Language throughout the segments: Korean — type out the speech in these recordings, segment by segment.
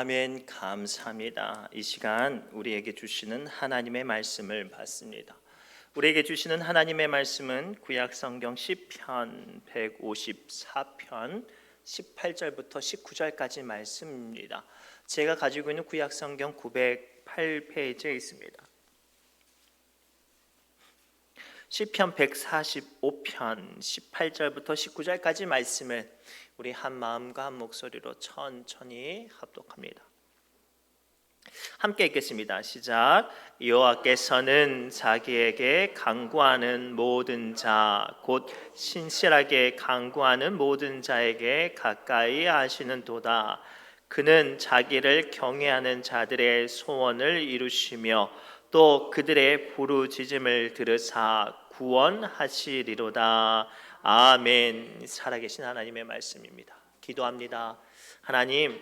아멘. 감사합니다. 이 시간 우리에게 주시는 하나님의 말씀을 받습니다. 우리에게 주시는 하나님의 말씀은 구약 성경 시편 154편 18절부터 19절까지 말씀입니다. 제가 가지고 있는 구약 성경 908페이지에 있습니다. 시편 145편 18절부터 19절까지 말씀을 우리 한 마음과 한 목소리로 천천히 합독합니다. 함께 읽겠습니다. 시작. 여호와께서는 자기에게 간구하는 모든 자, 곧 신실하게 간구하는 모든 자에게 가까이 하시는도다. 그는 자기를 경외하는 자들의 소원을 이루시며 또 그들의 부르짖음을 들으사 구원하시리로다. 아멘. 살아계신 하나님의 말씀입니다. 기도합니다. 하나님,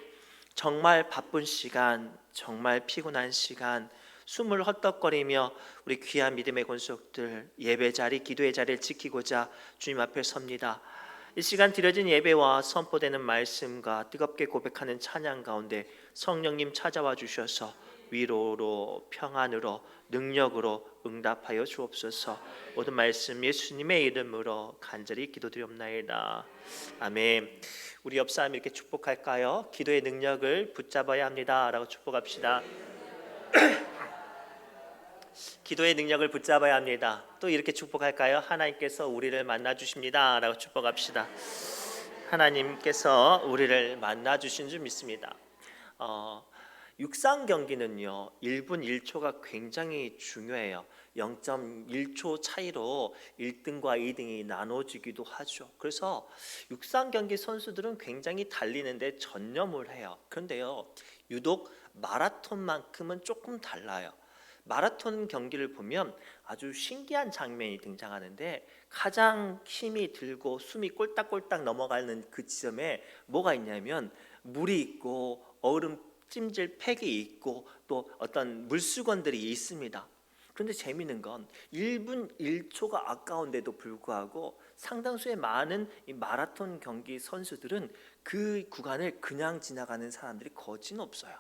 정말 바쁜 시간, 정말 피곤한 시간, 숨을 헛떡거리며 우리 귀한 믿음의 권속들 예배 자리, 기도의 자리를 지키고자 주님 앞에 섭니다. 이 시간 드려진 예배와 선포되는 말씀과 뜨겁게 고백하는 찬양 가운데 성령님 찾아와 주셔서 위로로, 평안으로, 능력으로 응답하여 주옵소서. 모든 말씀 예수님의 이름으로 간절히 기도드리옵나이다. 아멘. 우리 옆 사람 이렇게 축복할까요? 기도의 능력을 붙잡아야 합니다 라고 축복합시다. 기도의 능력을 붙잡아야 합니다. 또 이렇게 축복할까요? 하나님께서 우리를 만나 주십니다 라고 축복합시다. 하나님께서 우리를 만나 주신 줄 믿습니다. 육상 경기는요 1분 1초가 굉장히 중요해요. 0.1초 차이로 1등과 2등이 나눠지기도 하죠. 그래서 육상 경기 선수들은 굉장히 달리는데 전념을 해요. 그런데요 유독 마라톤만큼은 조금 달라요. 마라톤 경기를 보면 아주 신기한 장면이 등장하는데 가장 힘이 들고 숨이 꼴딱꼴딱 넘어가는 그 지점에 뭐가 있냐면 물이 있고 얼음 찜질 팩이 있고 또 어떤 물수건들이 있습니다. 그런데 재미있는 건 1분 1초가 아까운데도 불구하고 상당수의 많은 이 마라톤 경기 선수들은 그 구간을 그냥 지나가는 사람들이 거진 없어요.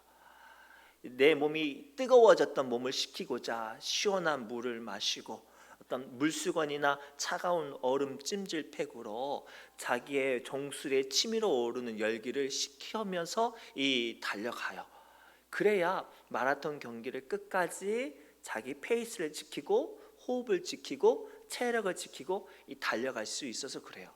내 몸이 뜨거워졌던 몸을 식히고자 시원한 물을 마시고 어떤 물수건이나 차가운 얼음 찜질팩으로 자기의 정수리에 치밀어 오르는 열기를 식히면서 달려가요. 그래야 마라톤 경기를 끝까지 자기 페이스를 지키고 호흡을 지키고 체력을 지키고 달려갈 수 있어서 그래요.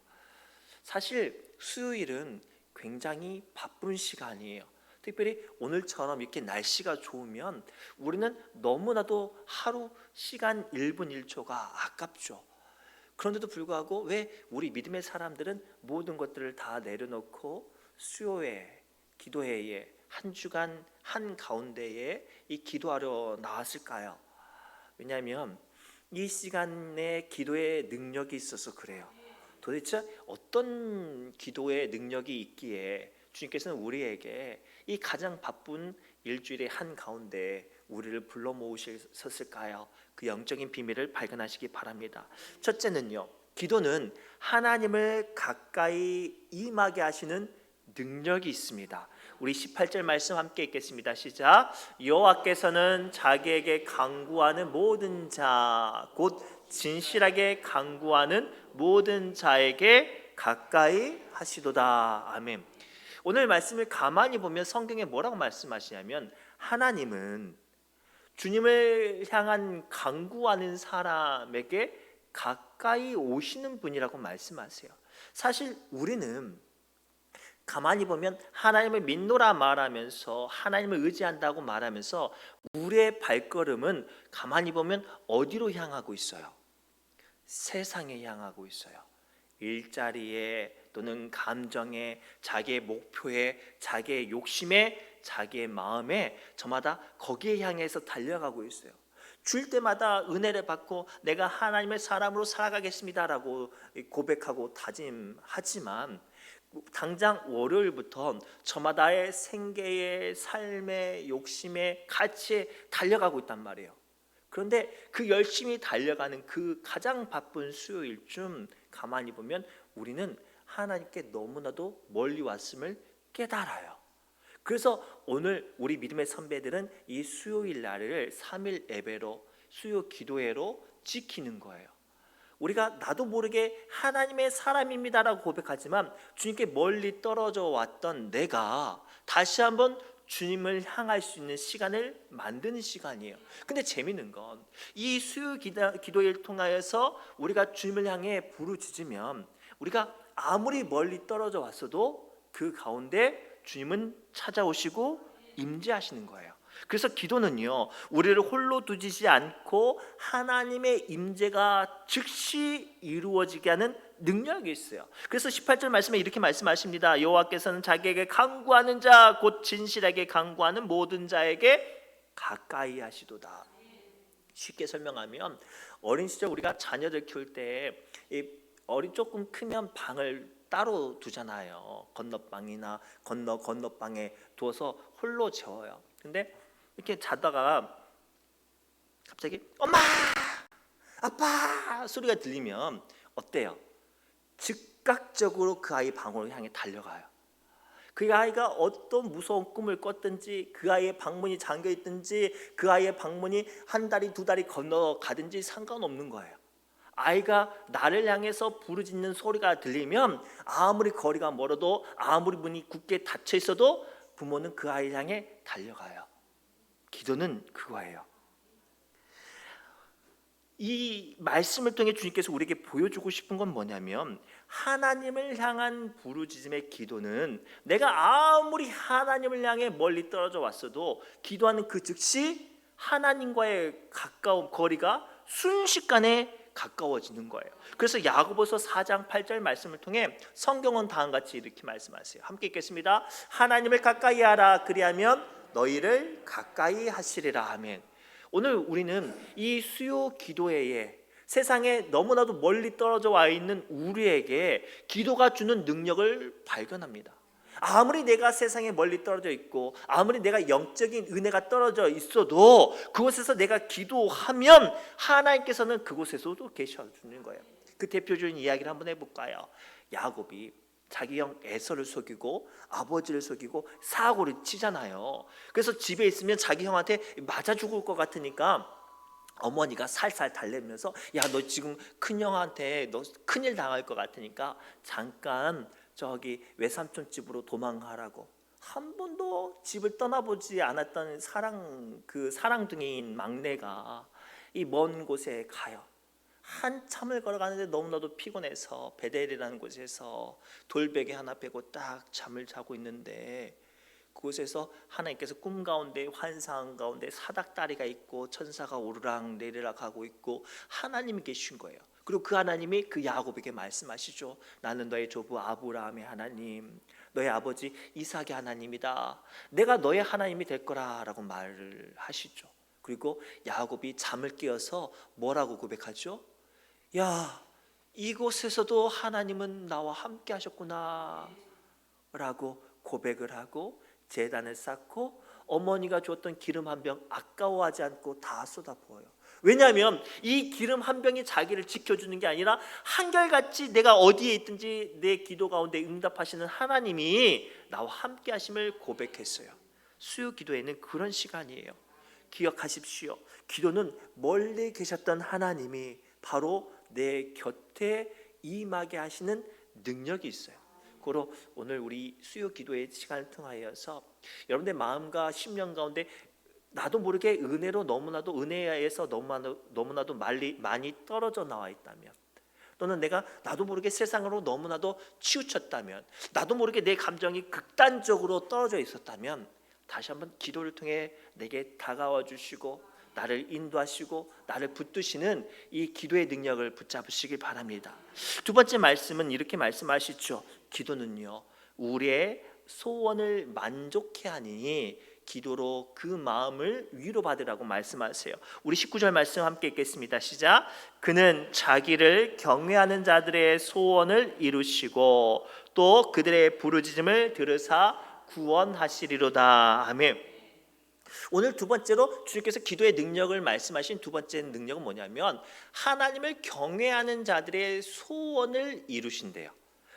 사실 수요일은 굉장히 바쁜 시간이에요. 특별히 오늘처럼 이렇게 날씨가 좋으면 우리는 너무나도 하루 시간 1분 1초가 아깝죠. 그런데도 불구하고 왜 우리 믿음의 사람들은 모든 것들을 다 내려놓고 수요회, 기도회에 한 주간 한 가운데에 기도하러 나왔을까요? 왜냐하면 이 시간에 기도의 능력이 있어서 그래요. 도대체 어떤 기도의 능력이 있기에 주님께서는 우리에게 이 가장 바쁜 일주일의 한 가운데 우리를 불러 모으셨을까요? 그 영적인 비밀을 발견하시기 바랍니다. 첫째는요, 기도는 하나님을 가까이 임하게 하시는 능력이 있습니다. 우리 18절 말씀 함께 읽겠습니다. 시작. 여호와께서는 자기에게 간구하는 모든 자, 곧 진실하게 간구하는 모든 자에게 가까이 하시도다. 아멘. 오늘 말씀을 가만히 보면 성경에 뭐라고 말씀하시냐면 하나님은 주님을 향한 간구하는 사람에게 가까이 오시는 분이라고 말씀하세요. 사실 우리는 가만히 보면 하나님을 믿노라 말하면서 하나님을 의지한다고 말하면서 우리의 발걸음은 가만히 보면 어디로 향하고 있어요? 세상에 향하고 있어요. 일자리에 또는 감정에, 자기의 목표에, 자기의 욕심에, 자기의 마음에 저마다 거기에 향해서 달려가고 있어요. 줄 때마다 은혜를 받고 내가 하나님의 사람으로 살아가겠습니다라고 고백하고 다짐하지만 당장 월요일부터 저마다의 생계의 삶의 욕심의 가치에 달려가고 있단 말이에요. 그런데 그 열심히 달려가는 그 가장 바쁜 수요일쯤 가만히 보면 우리는 하나님께 너무나도 멀리 왔음을 깨달아요. 그래서 오늘 우리 믿음의 선배들은 이 수요일 날을 3일 예배로 수요 기도회로 지키는 거예요. 우리가 나도 모르게 하나님의 사람입니다라고 고백하지만 주님께 멀리 떨어져 왔던 내가 다시 한번 주님을 향할 수 있는 시간을 만드는 시간이에요. 근데 재미있는 건 이 수요 기도를 통하여서 우리가 주님을 향해 부르짖으면 우리가 아무리 멀리 떨어져 왔어도 그 가운데 주님은 찾아오시고 임재하시는 거예요. 그래서 기도는요, 우리를 홀로 두지 않고 하나님의 임재가 즉시 이루어지게 하는 능력이 있어요. 그래서 18절 말씀에 이렇게 말씀하십니다. 여호와께서는 자기에게 간구하는 자 곧 진실하게 간구하는 모든 자에게 가까이 하시도다. 쉽게 설명하면 어린 시절 우리가 자녀들 키울 때 어리 조금 크면 방을 따로 두잖아요. 건너방이나 건너방에 두어서 홀로 재워요. 근데 이렇게 자다가 갑자기 엄마, 아빠 소리가 들리면 어때요? 즉각적으로 그 아이 방으로 향해 달려가요. 그 아이가 어떤 무서운 꿈을 꿨든지, 그 아이의 방문이 잠겨 있든지, 그 아이의 방문이 한 다리 두 다리 건너가든지 상관없는 거예요. 아이가 나를 향해서 부르짖는 소리가 들리면 아무리 거리가 멀어도 아무리 문이 굳게 닫혀 있어도 부모는 그 아이를 향해 달려가요. 기도는 그거예요. 이 말씀을 통해 주님께서 우리에게 보여주고 싶은 건 뭐냐면 하나님을 향한 부르짖음의 기도는 내가 아무리 하나님을 향해 멀리 떨어져 왔어도 기도하는 그 즉시 하나님과의 가까운 거리가 순식간에 가까워지는 거예요. 그래서 야고보서 4장 8절 말씀을 통해 성경은 다음과 같이 이렇게 말씀하세요. 함께 읽겠습니다. 하나님을 가까이 하라 그리하면 너희를 가까이 하시리라. 아멘. 오늘 우리는 이 수요 기도회에 세상에 너무나도 멀리 떨어져 와 있는 우리에게 기도가 주는 능력을 발견합니다. 아무리 내가 세상에 멀리 떨어져 있고 아무리 내가 영적인 은혜가 떨어져 있어도 그곳에서 내가 기도하면 하나님께서는 그곳에서도 계셔주는 거예요. 그 대표적인 이야기를 한번 해볼까요? 야곱이 자기 형 에서를 속이고 아버지를 속이고 사고를 치잖아요. 그래서 집에 있으면 자기 형한테 맞아 죽을 것 같으니까 어머니가 살살 달래면서 야, 너 지금 큰형한테 너 큰일 당할 것 같으니까 잠깐 저기 외삼촌 집으로 도망가라고. 한 번도 집을 떠나보지 않았던 사랑둥이인 막내가 이 먼 곳에 가요. 한참을 걸어가는데 너무나도 피곤해서 베델이라는 곳에서 돌베개 하나 빼고 딱 잠을 자고 있는데 그곳에서 하나님께서 꿈 가운데 환상 가운데 사닥다리가 있고 천사가 오르락 내리락 하고 있고 하나님이 계신 거예요. 그리고 그 하나님이 그 야곱에게 말씀하시죠. 나는 너의 조부 아브라함의 하나님, 너의 아버지 이삭의 하나님이다. 내가 너의 하나님이 될 거라라고 말을 하시죠. 그리고 야곱이 잠을 깨어서 뭐라고 고백하죠? 야, 이곳에서도 하나님은 나와 함께 하셨구나 라고 고백을 하고 제단을 쌓고 어머니가 줬던 기름 한 병 아까워하지 않고 다 쏟아부어요. 왜냐하면 이 기름 한 병이 자기를 지켜주는 게 아니라 한결같이 내가 어디에 있든지 내 기도 가운데 응답하시는 하나님이 나와 함께 하심을 고백했어요. 수요 기도에는 그런 시간이에요. 기억하십시오. 기도는 멀리 계셨던 하나님이 바로 내 곁에 임하게 하시는 능력이 있어요. 그로 오늘 우리 수요 기도의 시간을 통하여서 여러분의 마음과 심령 가운데 나도 모르게 은혜로 너무나도 은혜에서 너무나도 많이 떨어져 나와 있다면, 또는 내가 나도 모르게 세상으로 너무나도 치우쳤다면, 나도 모르게 내 감정이 극단적으로 떨어져 있었다면 다시 한번 기도를 통해 내게 다가와 주시고 나를 인도하시고 나를 붙드시는 이 기도의 능력을 붙잡으시길 바랍니다. 두 번째 말씀은 이렇게 말씀하시죠. 기도는요, 우리의 소원을 만족해 하니 기도로 그 마음을 위로받으라고 말씀하세요. 우리 19절 말씀 함께 읽겠습니다. 시작. 그는 자기를 경외하는 자들의 소원을 이루시고 또 그들의 부르짖음을 들으사 구원하시리로다. 아멘. 오늘 두 번째로 주님께서 기도의 능력을 말씀하신 두 번째 능력은 뭐냐면 하나님을 경외하는 자들의 소원을 이루신대요.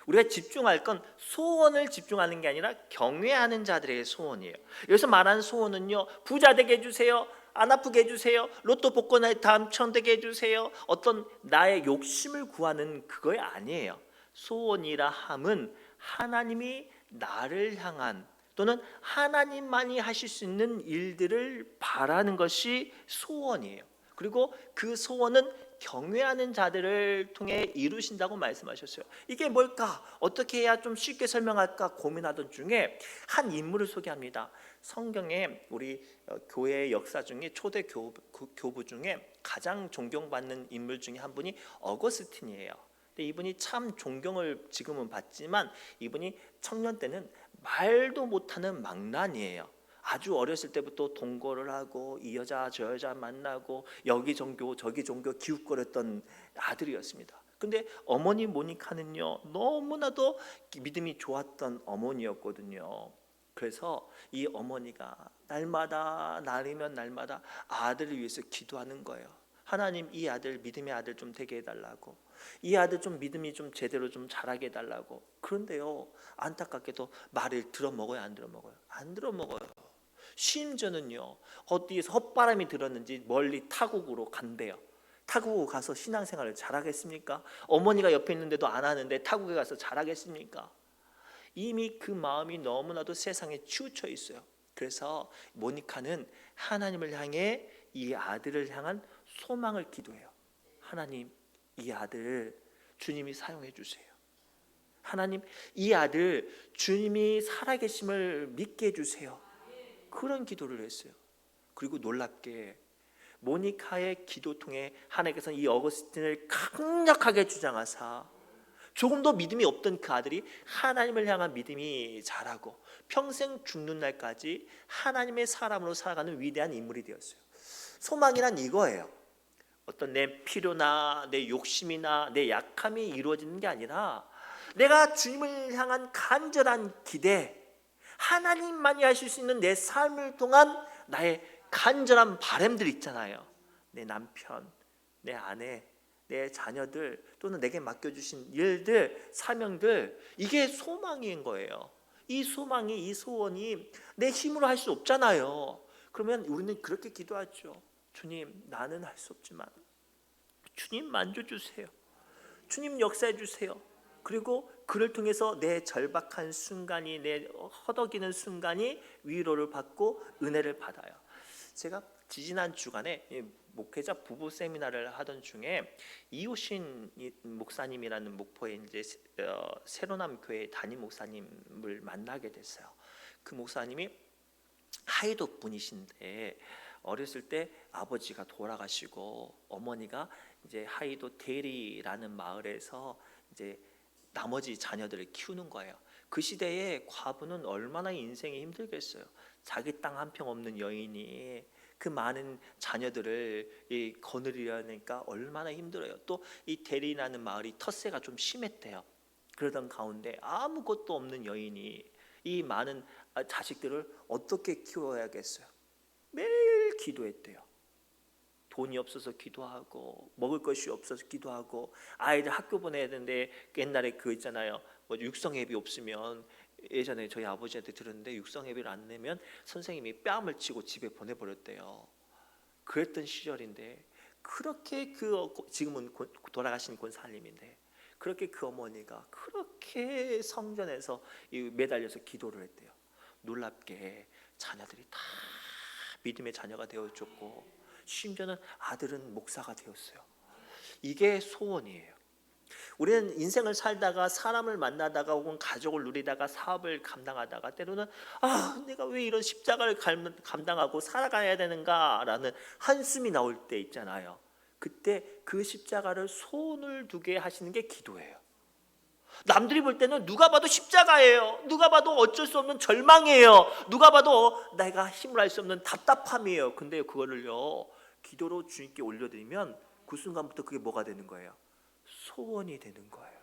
우리가 집중할 건 소원을 집중하는 게 아니라 경외하는 자들의 소원이에요. 여기서 말하는 소원은요, 부자 되게 해주세요, 안 아프게 해주세요, 로또 복권에 당첨되게 해주세요, 어떤 나의 욕심을 구하는 그거 아니에요. 소원이라 함은 하나님이 나를 향한 또는 하나님만이 하실 수 있는 일들을 바라는 것이 소원이에요. 그리고 그 소원은 경외하는 자들을 통해 이루신다고 말씀하셨어요. 이게 뭘까? 어떻게 해야 좀 쉽게 설명할까 고민하던 중에 한 인물을 소개합니다. 성경에 우리 교회의 역사 중에 초대 교부 중에 가장 존경받는 인물 중에 한 분이 어거스틴이에요. 근데 이분이 참 존경을 지금은 받지만 이분이 청년 때는 말도 못하는 망난이에요. 아주 어렸을 때부터 동거를 하고 이 여자 저 여자 만나고 여기 종교 저기 종교 기웃거렸던 아들이었습니다. 근데 어머니 모니카는요, 너무나도 믿음이 좋았던 어머니였거든요. 그래서 이 어머니가 날이면 날마다 아들을 위해서 기도하는 거예요. 하나님, 이 아들 믿음의 아들 좀 되게 해달라고, 이 아들 좀 믿음이 좀 제대로 좀 자라게 해달라고. 그런데요, 안타깝게도 말을 들어먹어요, 안 들어먹어요? 안 들어먹어요. 심지어는요, 어디에서 헛바람이 들었는지 멀리 타국으로 간대요. 타국으로 가서 신앙생활을 잘하겠습니까? 어머니가 옆에 있는데도 안 하는데 타국에 가서 잘하겠습니까? 이미 그 마음이 너무나도 세상에 치우쳐 있어요. 그래서 모니카는 하나님을 향해 이 아들을 향한 소망을 기도해요. 하나님, 이 아들 주님이 사용해 주세요. 하나님, 이 아들 주님이 살아계심을 믿게 해주세요. 그런 기도를 했어요. 그리고 놀랍게 모니카의 기도 통해 하나님께서는 이 어거스틴을 강력하게 주장하사 조금도 믿음이 없던 그 아들이 하나님을 향한 믿음이 자라고 평생 죽는 날까지 하나님의 사람으로 살아가는 위대한 인물이 되었어요. 소망이란 이거예요. 어떤 내 필요나 내 욕심이나 내 약함이 이루어지는 게 아니라 내가 주님을 향한 간절한 기대, 하나님만이 하실 수 있는 내 삶을 통한 나의 간절한 바람들 있잖아요. 내 남편, 내 아내, 내 자녀들 또는 내게 맡겨주신 일들, 사명들, 이게 소망인 거예요. 이 소망이, 이 소원이 내 힘으로 할 수 없잖아요. 그러면 우리는 그렇게 기도하죠. 주님, 나는 할 수 없지만 주님 만져주세요. 주님 역사해 주세요. 그리고 그를 통해서 내 절박한 순간이, 내 허덕이는 순간이 위로를 받고 은혜를 받아요. 제가 지지난 주간에 목회자 부부 세미나를 하던 중에 이호신 목사님이라는 목포의 이제 새로남 교회 담임 목사님을 만나게 됐어요. 그 목사님이 하이도 분이신데 어렸을 때 아버지가 돌아가시고 어머니가 이제 하이도 대리라는 마을에서 이제 나머지 자녀들을 키우는 거예요. 그 시대에 과부는 얼마나 인생이 힘들겠어요. 자기 땅 한 평 없는 여인이 그 많은 자녀들을 거느리려니까 얼마나 힘들어요. 또 이 대리라는 마을이 텃세가 좀 심했대요. 그러던 가운데 아무것도 없는 여인이 이 많은 자식들을 어떻게 키워야겠어요? 매일 기도했대요. 돈이 없어서 기도하고 먹을 것이 없어서 기도하고 아이들 학교 보내야 되는데 옛날에 그 있잖아요. 뭐 육성회비 없으면 예전에 저희 아버지한테 들었는데 육성회비를 안 내면 선생님이 뺨을 치고 집에 보내버렸대요. 그랬던 시절인데 그렇게 지금은 돌아가신 권사님인데 그렇게 그 어머니가 그렇게 성전에서 매달려서 기도를 했대요. 놀랍게 자녀들이 다 믿음의 자녀가 되어줬고 심지어는 아들은 목사가 되었어요. 이게 소원이에요. 우리는 인생을 살다가 사람을 만나다가 혹은 가족을 누리다가 사업을 감당하다가 때로는 내가 왜 이런 십자가를 감당하고 살아가야 되는가라는 한숨이 나올 때 있잖아요. 그때 그 십자가를 손을 두게 하시는 게 기도예요. 남들이 볼 때는 누가 봐도 십자가예요. 누가 봐도 어쩔 수 없는 절망이에요. 누가 봐도 내가 힘을 할 수 없는 답답함이에요. 근데 그거를요 기도로 주님께 올려드리면 그 순간부터 그게 뭐가 되는 거예요? 소원이 되는 거예요.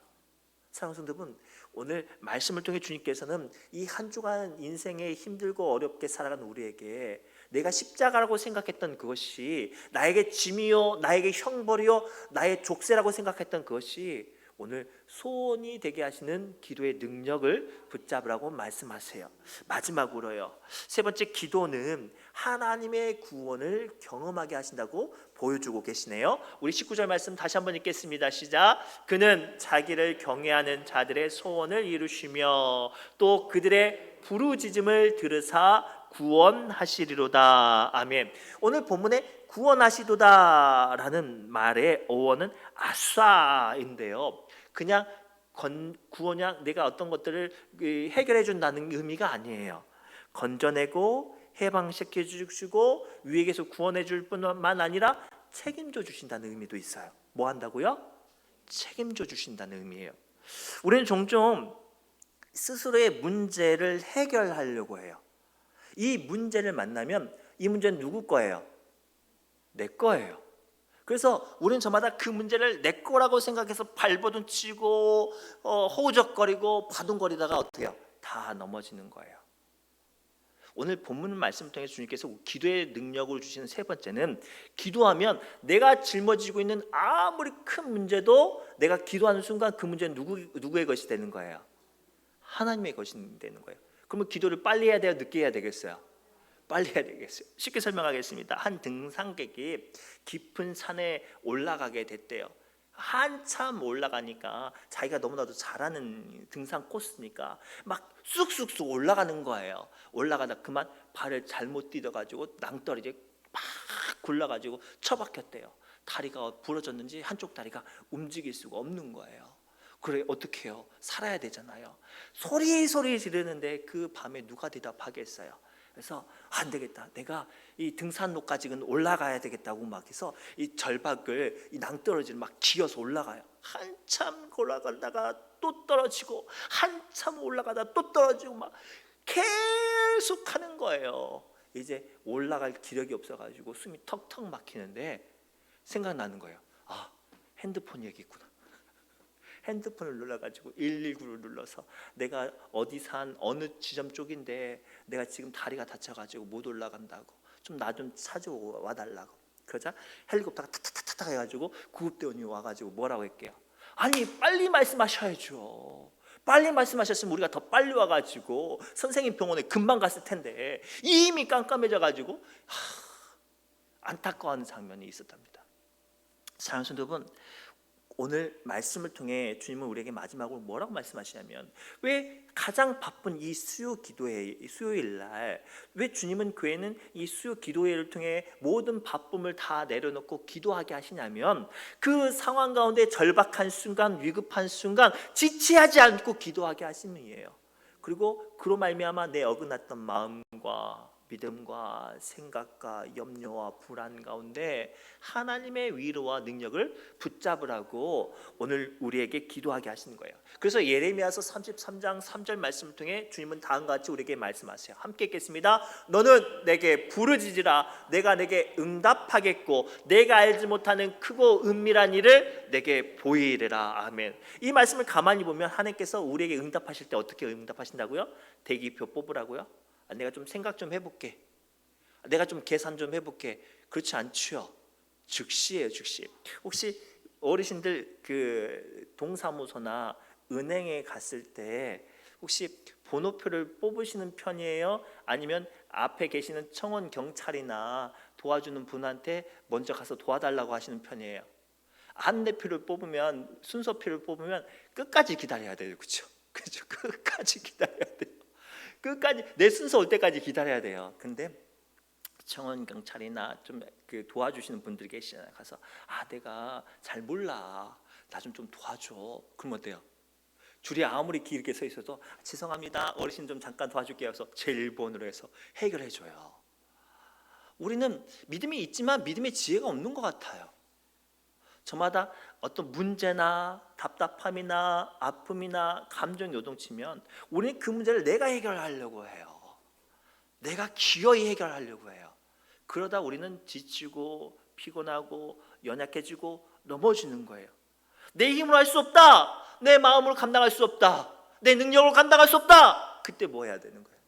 사랑하는 성도분, 오늘 말씀을 통해 주님께서는 이 한 주간 인생에 힘들고 어렵게 살아간 우리에게 내가 십자가라고 생각했던 그것이 나에게 짐이요 나에게 형벌이요 나의 족쇄라고 생각했던 그것이 오늘 소원이 되게 하시는 기도의 능력을 붙잡으라고 말씀하세요. 마지막으로요, 세 번째, 기도는 하나님의 구원을 경험하게 하신다고 보여주고 계시네요. 우리 19절 말씀 다시 한번 읽겠습니다. 시작. 그는 자기를 경외하는 자들의 소원을 이루시며 또 그들의 부르짖음을 들으사 구원하시리로다. 아멘. 오늘 본문에 구원하시도다라는 말의 어원은 아싸인데요, 그냥 구원량 내가 어떤 것들을 해결해 준다는 의미가 아니에요. 건져내고 해방시켜 주시고 위에게서 구원해 줄 뿐만 아니라 책임져 주신다는 의미도 있어요. 뭐 한다고요? 책임져 주신다는 의미예요. 우리는 종종 스스로의 문제를 해결하려고 해요. 이 문제를 만나면 이 문제는 누구 거예요? 내 거예요. 그래서 우리는 저마다 그 문제를 내 거라고 생각해서 발버둥 치고 허우적거리고 바둥거리다가 어떻게 해요? 다 넘어지는 거예요. 오늘 본문 말씀을 통해 주님께서 기도의 능력을 주시는 세 번째는, 기도하면 내가 짊어지고 있는 아무리 큰 문제도 내가 기도하는 순간 그 문제는 누구의 것이 되는 거예요? 하나님의 것이 되는 거예요. 그러면 기도를 빨리 해야 돼요? 늦게 해야 되겠어요? 빨리 해야 되겠어요. 쉽게 설명하겠습니다. 한 등산객이 깊은 산에 올라가게 됐대요. 한참 올라가니까 자기가 너무나도 잘하는 등산 코스니까 막 쑥쑥쑥 올라가는 거예요. 올라가다 그만 발을 잘못 디뎌가지고 낭떠러지에 막 굴러가지고 처박혔대요. 다리가 부러졌는지 한쪽 다리가 움직일 수가 없는 거예요. 그래, 어떻게 해요? 살아야 되잖아요. 소리 지르는데 그 밤에 누가 대답하겠어요? 그래서 안 되겠다, 내가 이 등산로까지는 올라가야 되겠다고 막 해서 이 절박을, 이 낭떠러지를 막 기어서 올라가요. 한참 올라가다가 또 떨어지고, 한참 올라가다 또 떨어지고, 막 계속 하는 거예요. 이제 올라갈 기력이 없어가지고 숨이 턱턱 막히는데 생각나는 거예요. 아, 핸드폰 여기 있구나. 핸드폰을 눌러가지고 119를 눌러서 내가 어디 산 어느 지점 쪽인데 내가 지금 다리가 다쳐가지고 못 올라간다고, 좀 나 좀 찾아오고 와달라고. 그러자 헬리콥터가 탁탁탁탁 해가지고 구급대원이 와가지고 뭐라고 할게요? 아니, 빨리 말씀하셔야죠. 빨리 말씀하셨으면 우리가 더 빨리 와가지고 선생님 병원에 금방 갔을 텐데 이미 깜깜해져가지고 안타까워하는 장면이 있었답니다. 사랑하는 성도 여러분, 오늘 말씀을 통해 주님은 우리에게 마지막으로 뭐라고 말씀하시냐면, 왜 가장 바쁜 이 수요일 날 왜 주님은 교회는 이 수요 기도회를 통해 모든 바쁨을 다 내려놓고 기도하게 하시냐면, 그 상황 가운데 절박한 순간, 위급한 순간 지체하지 않고 기도하게 하심이에요. 그리고 그로 말미암아 내 어긋났던 마음과 믿음과 생각과 염려와 불안 가운데 하나님의 위로와 능력을 붙잡으라고 오늘 우리에게 기도하게 하시는 거예요. 그래서 예레미야서 33장 3절 말씀을 통해 주님은 다음과 같이 우리에게 말씀하세요. 함께 읽겠습니다. 너는 내게 부르짖으라. 내가 내게 응답하겠고 내가 알지 못하는 크고 은밀한 일을 내게 보이리라. 아멘. 이 말씀을 가만히 보면 하나님께서 우리에게 응답하실 때 어떻게 응답하신다고요? 대기표 뽑으라고요? 내가 좀 생각 좀 해볼게, 내가 좀 계산 좀 해볼게. 그렇지 않죠. 즉시예요, 즉시. 혹시 어르신들 그 동사무소나 은행에 갔을 때 혹시 번호표를 뽑으시는 편이에요? 아니면 앞에 계시는 청원 경찰이나 도와주는 분한테 먼저 가서 도와달라고 하시는 편이에요? 안내표를 뽑으면, 순서표를 뽑으면 끝까지 기다려야 돼요, 그렇죠? 그렇죠. 끝까지 기다려야 돼요. 끝까지 내 순서 올 때까지 기다려야 돼요. 근데 청원 경찰이나 좀 그 도와주시는 분들이 계시잖아요. 가서 내가 잘 몰라, 나 좀 도와줘. 그럼 어때요? 줄이 아무리 길게 서 있어도 죄송합니다, 어르신 좀 잠깐 도와줄게요. 해서 제일 1번으로 해서 해결해 줘요. 우리는 믿음이 있지만 믿음의 지혜가 없는 것 같아요. 저마다 어떤 문제나 답답함이나 아픔이나 감정 요동치면 우리는 그 문제를 내가 해결하려고 해요. 내가 기어이 해결하려고 해요. 그러다 우리는 지치고 피곤하고 연약해지고 넘어지는 거예요. 내 힘으로 할 수 없다, 내 마음으로 감당할 수 없다, 내 능력으로 감당할 수 없다. 그때 뭐 해야 되는 거예요?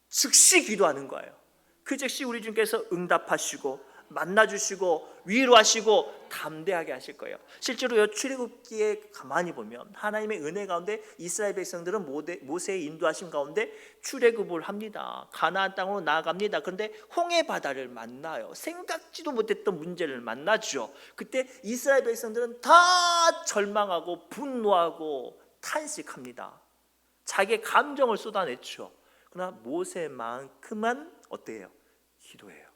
즉시 기도하는 거예요. 그 즉시 우리 주님께서 응답하시고 만나주시고 위로하시고 담대하게 하실 거예요. 실제로요, 출애굽기에 가만히 보면 하나님의 은혜 가운데 이스라엘 백성들은 모세의 인도하심 가운데 출애굽을 합니다. 가나안 땅으로 나아갑니다. 그런데 홍해 바다를 만나요. 생각지도 못했던 문제를 만나죠. 그때 이스라엘 백성들은 다 절망하고 분노하고 탄식합니다. 자기의 감정을 쏟아냈죠. 그러나 모세만큼은 어때요? 기도해요.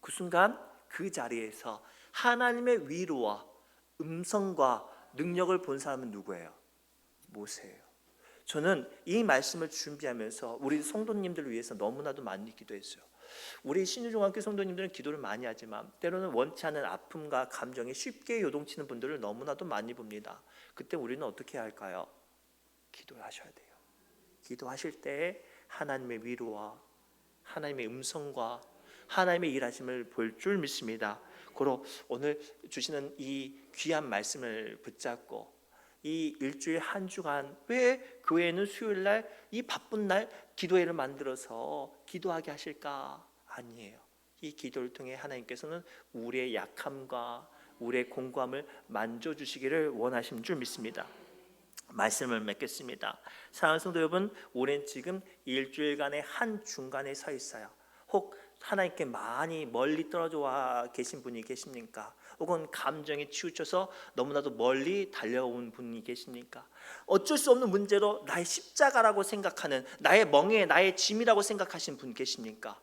그 순간 그 자리에서 하나님의 위로와 음성과 능력을 본 사람은 누구예요? 모세예요. 저는 이 말씀을 준비하면서 우리 성도님들을 위해서 너무나도 많이 기도했어요. 우리 신유중학교 성도님들은 기도를 많이 하지만 때로는 원치 않은 아픔과 감정에 쉽게 요동치는 분들을 너무나도 많이 봅니다. 그때 우리는 어떻게 해야 할까요? 기도하셔야 돼요. 기도하실 때 하나님의 위로와 하나님의 음성과 하나님의 일하심을 볼 줄 믿습니다. 고로 오늘 주시는 이 귀한 말씀을 붙잡고 이 일주일 한 주간 왜 교회는 수요일날 이 바쁜 날 기도회를 만들어서 기도하게 하실까? 아니에요. 이 기도를 통해 하나님께서는 우리의 약함과 우리의 공고함을 만져주시기를 원하시는 줄 믿습니다. 말씀을 맺겠습니다. 사랑하는 성도 여러분, 우리는 지금 일주일간의 한 중간에 서 있어요. 혹 하나님께 많이 멀리 떨어져 와 계신 분이 계십니까? 혹은 감정에 치우쳐서 너무나도 멀리 달려온 분이 계십니까? 어쩔 수 없는 문제로 나의 십자가라고 생각하는, 나의 멍에 나의 짐이라고 생각하시는 분 계십니까?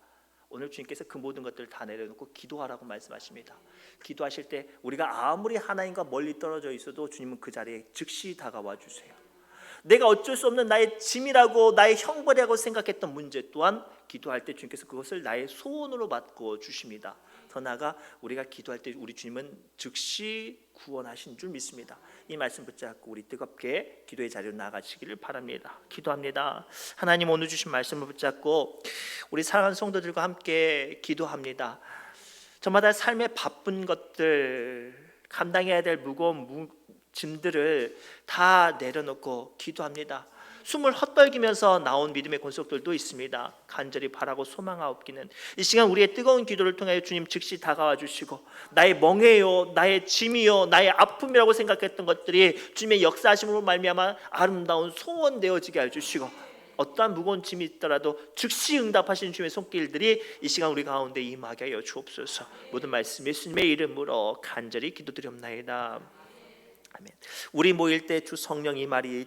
오늘 주님께서 그 모든 것들을 다 내려놓고 기도하라고 말씀하십니다. 기도하실 때 우리가 아무리 하나님과 멀리 떨어져 있어도 주님은 그 자리에 즉시 다가와 주세요. 내가 어쩔 수 없는 나의 짐이라고 나의 형벌이라고 생각했던 문제 또한 기도할 때 주님께서 그것을 나의 소원으로 바꿔 주십니다. 더 나아가 우리가 기도할 때 우리 주님은 즉시 구원하신 줄 믿습니다. 이 말씀 붙잡고 우리 뜨겁게 기도의 자리로 나아가시기를 바랍니다. 기도합니다. 하나님, 오늘 주신 말씀을 붙잡고 우리 사랑하는 성도들과 함께 기도합니다. 저마다 삶의 바쁜 것들, 감당해야 될 무거운 짐들을 다 내려놓고 기도합니다. 숨을 헛벌기면서 나온 믿음의 권속들도 있습니다. 간절히 바라고 소망하옵기는 이 시간 우리의 뜨거운 기도를 통하여 주님 즉시 다가와 주시고 나의 멍에요, 나의 짐이요, 나의 아픔이라고 생각했던 것들이 주님의 역사하심으로 말미암아 아름다운 소원 되어지게 해주시고 어떠한 무거운 짐이 있더라도 즉시 응답하시는 주님의 손길들이 이 시간 우리 가운데 임하게 하여 주옵소서. 모든 말씀 예수님의 이름으로 간절히 기도드리옵나이다. 아멘. 우리 모일 때 주 성령 임하리